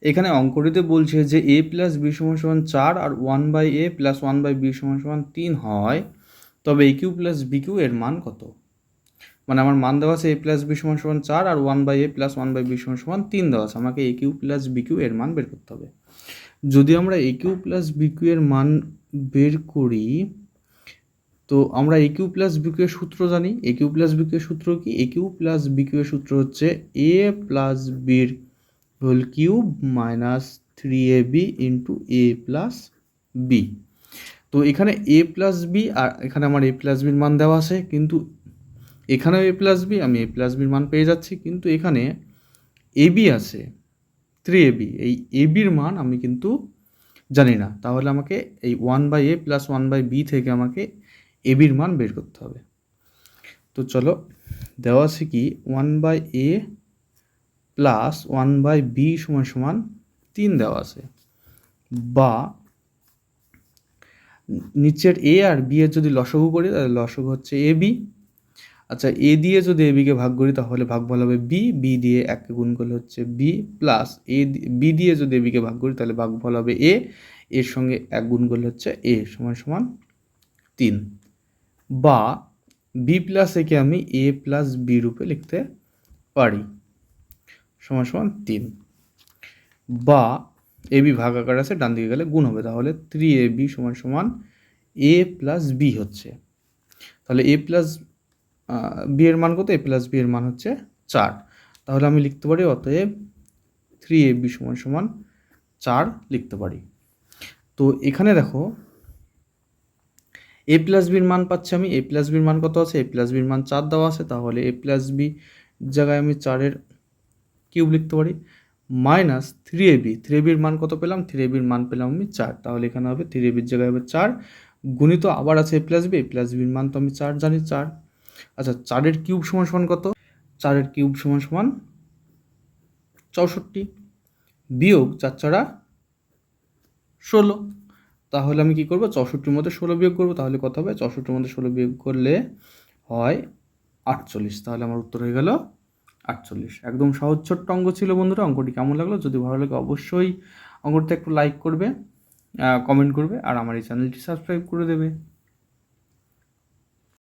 এখানে অঙ্কটিতে বলছে যে a প্লাস বি সমান সমান 4 আর 1/a প্লাস 1/b সমান সমান 3 হয়, তবে a Q plus B Q এর মান কত? মানে আমার মান দেওয়া আছে a প্লাস বি সমান সমান 4 আর 1/a প্লাস 1/b সমান সমান 3 দেওয়া আছে, আমাকে a Q plus B Q এর মান বের করতে হবে। যদি আমরা a Q plus B Q এর মান বের করি, তো আমরা A cube plus B Q এর সূত্র জানি। A cube plus B Q এর সূত্র কি? A cube plus B Q এর সূত্র হচ্ছে এ প্লাস বির whole cube minus 3ab into A plus B. তো এখানে এ প্লাস বি আর এখানে আমার এ প্লাস বির মান দেওয়া আছে, কিন্তু এখানেও এ প্লাস বি, আমি এ প্লাস বির মান পেয়ে যাচ্ছি, কিন্তু এখানে এ বি আছে 3ab, এই এ বির মান আমি কিন্তু জানি না। তাহলে আমাকে এই 1/a প্লাস 1/b থেকে আমাকে এ বির মান বের করতে হবে। তো চলো, দেওয়া আছে কি 1/a প্লাস 1/b সমান সমান 3 দেওয়া আছে, বা নিচের এ আর বি এর যদি লসাগু করি তাহলে লসাগু হচ্ছে এ বি। আচ্ছা, এ দিয়ে যদি এ বিকে ভাগ করি তাহলে ভাগফল হবে বি, বি দিয়ে এককে গুণ করলে হচ্ছে বি, প্লাস বি দিয়ে যদি এ বিকে ভাগ করি তাহলে ভাগফল হবে এ, এর সঙ্গে এক গুণ করলে হচ্ছে এ সমান সমান 3, বা বি প্লাস একে আমি এ প্লাস বি রূপে লিখতে পারি সমান সমান 3, বা এ বি ভাগাকার আছে, ডান দিকে গেলে গুণ হবে, তাহলে 3ab সমান সমান এ প্লাস বি হচ্ছে। তাহলে এ প্লাস বি এর মান কত? এ প্লাস বি এর মান হচ্ছে 4। তাহলে আমি লিখতে পারি অতএব 3ab সমান সমান 4 লিখতে পারি। তো এখানে দেখো এ প্লাস বির মান পাচ্ছি আমি। এ প্লাস বির মান কত আছে? এ প্লাস বির মান 4 দেওয়া আছে, তাহলে এ প্লাস বি জায়গায় আমি 4-এর কিউব লিখতে পারি, মাইনাস 3ab, 3ab-র মান কত পেলাম? 3ab-র মান পেলাম আমি 4, তাহলে এখানে হবে 3ab-র জায়গায় হবে 4 গুণিত আবার আছে এ প্লাস বি, এ প্লাস বির মান তো আমি 4 জানি 4। আচ্ছা, 4-এর কিউব সমান সমান কত? 4-এর কিউব সমান সমান 64, বিয়োগ 4 × 16। তাহলে আমি কি করব? 64-র মধ্যে 16 বিয়োগ করব, তাহলে কত হবে? 64-র মধ্যে 16 বিয়োগ করলে হয় 48। তাহলে আমার উত্তর হয়ে গেল 48। একদম সহজ ছোট্ট অঙ্ক ছিল বন্ধুরা। অঙ্কটি কেমন লাগলো? যদি ভালো লাগে অবশ্যই অঙ্কটিতে একটু লাইক করবে, কমেন্ট করবে, আর আমার এই চ্যানেলটি সাবস্ক্রাইব করে দেবে।